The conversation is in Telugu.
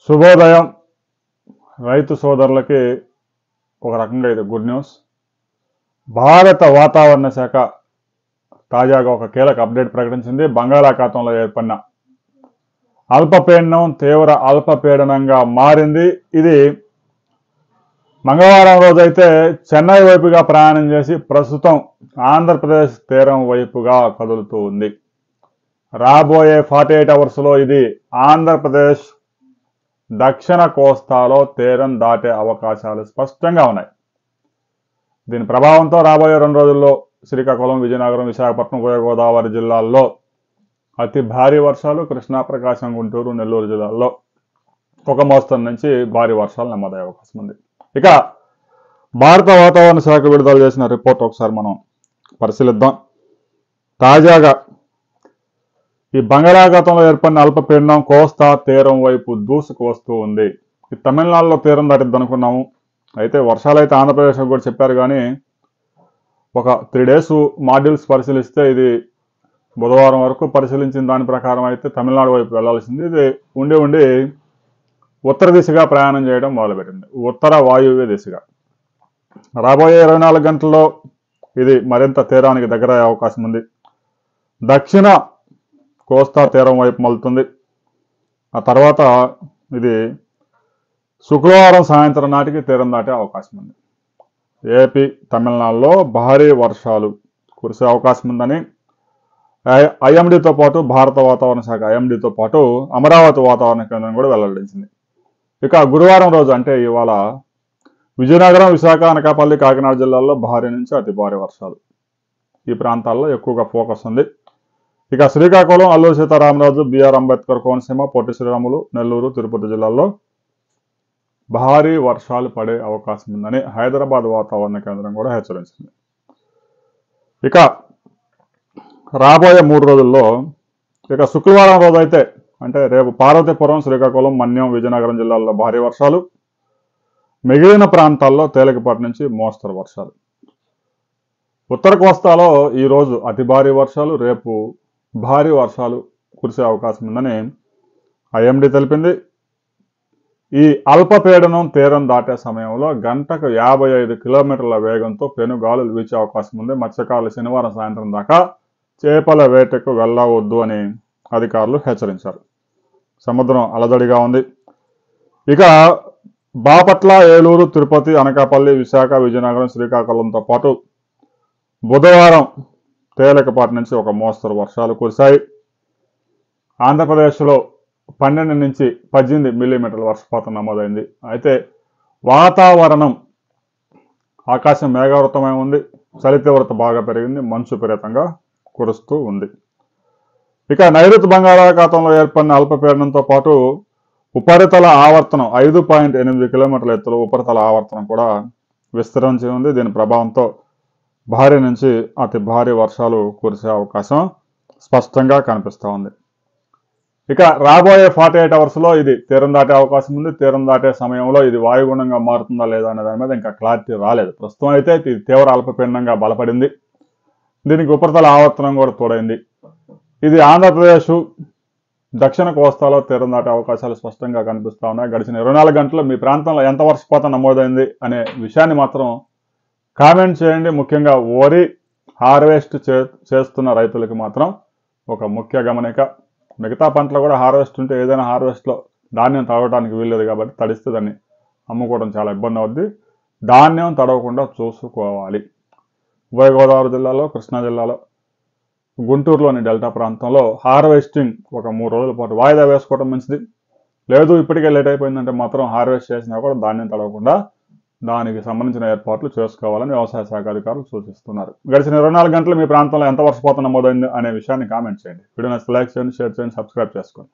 శుభోదయం రైతు సోదరులకి ఒక రకంగా ఇది గుడ్ న్యూస్. భారత వాతావరణ శాఖ తాజాగా ఒక కీలక అప్డేట్ ప్రకటించింది. బంగాళాఖాతంలో ఏర్పడిన అల్పపీడనం తీవ్ర అల్పపీడనంగా మారింది. ఇది మంగళవారం రోజైతే చెన్నై వైపుగా ప్రయాణం చేసి ప్రస్తుతం ఆంధ్రప్రదేశ్ తీరం వైపుగా కదులుతూ ఉంది. రాబోయే 48 అవర్స్లో ఇది ఆంధ్రప్రదేశ్ దక్షిణ కోస్తాలో తీరం దాటే అవకాశాలు స్పష్టంగా ఉన్నాయి. దీని ప్రభావంతో రాబోయే 2 రోజుల్లో శ్రీకాకుళం, విజయనగరం, విశాఖపట్నం, ఉభయ గోదావరి జిల్లాల్లో అతి భారీ వర్షాలు, కృష్ణా, ప్రకాశం, గుంటూరు, నెల్లూరు జిల్లాల్లో ఒక మోస్తరు నుంచి భారీ వర్షాలు నమోదయ్యే అవకాశం ఉంది. ఇక భారత వాతావరణ శాఖ విడుదల చేసిన రిపోర్ట్ ఒకసారి మనం పరిశీలిద్దాం. తాజాగా ఈ బంగాళాఖాతంలో ఏర్పడిన అల్పపీడనం కోస్తా తీరం వైపు దూసుకు వస్తూ ఉంది. ఈ తమిళనాడులో తీరం దాటిద్ది అనుకున్నాము. అయితే వర్షాలు అయితే ఆంధ్రప్రదేశ్ కూడా చెప్పారు, కానీ ఒక 3 days మాడ్యూల్స్ పరిశీలిస్తే ఇది బుధవారం వరకు పరిశీలించిన దాని ప్రకారం అయితే తమిళనాడు వైపు వెళ్లాల్సింది. ఇది ఉండి ఉత్తర దిశగా ప్రయాణం చేయడం మొదలుపెట్టింది, ఉత్తర వాయువ్య దిశగా. రాబోయే 24 గంటల్లో ఇది మరింత తీరానికి దగ్గర అయ్యే అవకాశం ఉంది. దక్షిణ కోస్తా తీరం వైపు మలుతుంది. ఆ తర్వాత ఇది శుక్రవారం సాయంత్రం నాటికి తీరం దాటే అవకాశం ఉంది. ఏపీ, తమిళనాడులో భారీ వర్షాలు కురిసే అవకాశం ఉందని ఐఎండీతో పాటు భారత వాతావరణ శాఖ ఐఎండీతో పాటు అమరావతి వాతావరణ కేంద్రం కూడా వెల్లడించింది. ఇక గురువారం రోజు అంటే ఇవాళ విజయనగరం, విశాఖ, అనకాపల్లి, కాకినాడ జిల్లాల్లో భారీ నుంచి అతి భారీ వర్షాలు ఈ ప్రాంతాల్లో ఎక్కువగా ఫోకస్ ఉంది. ఇక శ్రీకాకుళం, అల్లూరు సీతారామరాజు, బిఆర్ అంబేద్కర్ కోనసీమ, పొట్టి శ్రీరాములు, నెల్లూరు, తిరుపతి జిల్లాల్లో భారీ వర్షాలు పడే అవకాశం ఉందని హైదరాబాద్ వాతావరణ కేంద్రం కూడా హెచ్చరించింది. ఇక రాబోయే 3 రోజుల్లో ఇక శుక్రవారం రోజు అయితే అంటే రేపు పార్వతీపురం, శ్రీకాకుళం, మన్యం, విజయనగరం జిల్లాల్లో భారీ వర్షాలు, మిగిలిన ప్రాంతాల్లో తేలికపాటి నుంచి మోస్తరు వర్షాలు. ఉత్తర కోస్తాలో ఈరోజు అతి భారీ వర్షాలు, రేపు భారీ వర్షాలు కురిసే అవకాశం ఉందని ఐఎండీ తెలిపింది. ఈ అల్పపీడనం తీరం దాటే సమయంలో గంటకు 55 కిలోమీటర్ల వేగంతో పెనుగాలులు వీచే అవకాశం ఉంది. మత్స్యకారులు శనివారం సాయంత్రం దాకా చేపల వేటకు వెళ్ళవద్దు అని అధికారులు హెచ్చరించారు. సముద్రం అలజడిగా ఉంది. ఇక బాపట్ల, ఏలూరు, తిరుపతి, అనకాపల్లి, విశాఖ, విజయనగరం, శ్రీకాకుళంతో పాటు బుధవారం తేలికపాటి నుంచి ఒక మోస్తరు వర్షాలు కురిశాయి. ఆంధ్రప్రదేశ్లో 12 నుంచి 18 మిల్లీమీటర్ల వర్షపాతం నమోదైంది. అయితే వాతావరణం ఆకాశం మేఘావృతమై ఉంది. చలి తీవ్రత బాగా పెరిగింది. మంచు విపరీతంగా కురుస్తూ ఉంది. ఇక నైరుతి బంగాళాఖాతంలో ఏర్పడిన అల్పపీడనంతో పాటు ఉపరితల ఆవర్తనం 5.8 కిలోమీటర్ల ఎత్తులో ఉపరితల ఆవర్తనం కూడా విస్తరించి ఉంది. దీని ప్రభావంతో భారీ నుంచి అతి భారీ వర్షాలు కురిసే అవకాశం స్పష్టంగా కనిపిస్తూ ఉంది. ఇక రాబోయే 48 అవర్స్లో ఇది తీరం దాటే అవకాశం ఉంది. తీరం దాటే సమయంలో ఇది వాయుగుండంగా మారుతుందా లేదా అనే దాని మీద ఇంకా క్లారిటీ రాలేదు. ప్రస్తుతం అయితే ఇది తీవ్ర అల్పపీడనంగా బలపడింది. దీనికి ఉపరితల ఆవర్తనం కూడా తోడైంది. ఇది ఆంధ్రప్రదేశ్ దక్షిణ కోస్తాలో తీరం దాటే అవకాశాలు స్పష్టంగా కనిపిస్తూ ఉన్నాయి. గడిచిన 24 గంటల్లో మీ ప్రాంతంలో ఎంత వర్షపాతం నమోదైంది అనే విషయాన్ని మాత్రం కామెంట్ చేయండి. ముఖ్యంగా వరి హార్వెస్ట్ చేస్తున్న రైతులకి మాత్రం ఒక ముఖ్య గమనిక. మిగతా పంటలు కూడా హార్వెస్ట్ ఉంటే ఏదైనా హార్వెస్ట్లో ధాన్యం తడవడానికి వీల్లేదు కాబట్టి తడిస్తే దాన్ని అమ్ముకోవడం చాలా ఇబ్బంది అవుద్ది. ధాన్యం తడవకుండా చూసుకోవాలి. ఉభయ గోదావరి జిల్లాలో, కృష్ణా జిల్లాలో, గుంటూరులోని డెల్టా ప్రాంతంలో హార్వెస్టింగ్ ఒక 3 రోజుల పాటు వాయిదా వేసుకోవడం మంచిది. లేదు ఇప్పటికే లేట్ అయిపోయిందంటే మాత్రం హార్వెస్ట్ చేసినా కూడా ధాన్యం తడవకుండా దానికి సంబంధించిన ఏర్పాట్లు చేసుకోవాలని వ్యవసాయ శాఖ అధికారులు సూచిస్తున్నారు. గడిచిన 24 గంటలు మీ ప్రాంతంలో ఎంత వర్షపాతం నమోదైంది అనే విషయాన్ని కామెంట్ చేయండి. వీడియో నచ్చితే లైక్ చేయండి, షేర్ చేయండి, సబ్స్క్రైబ్ చేసుకోండి.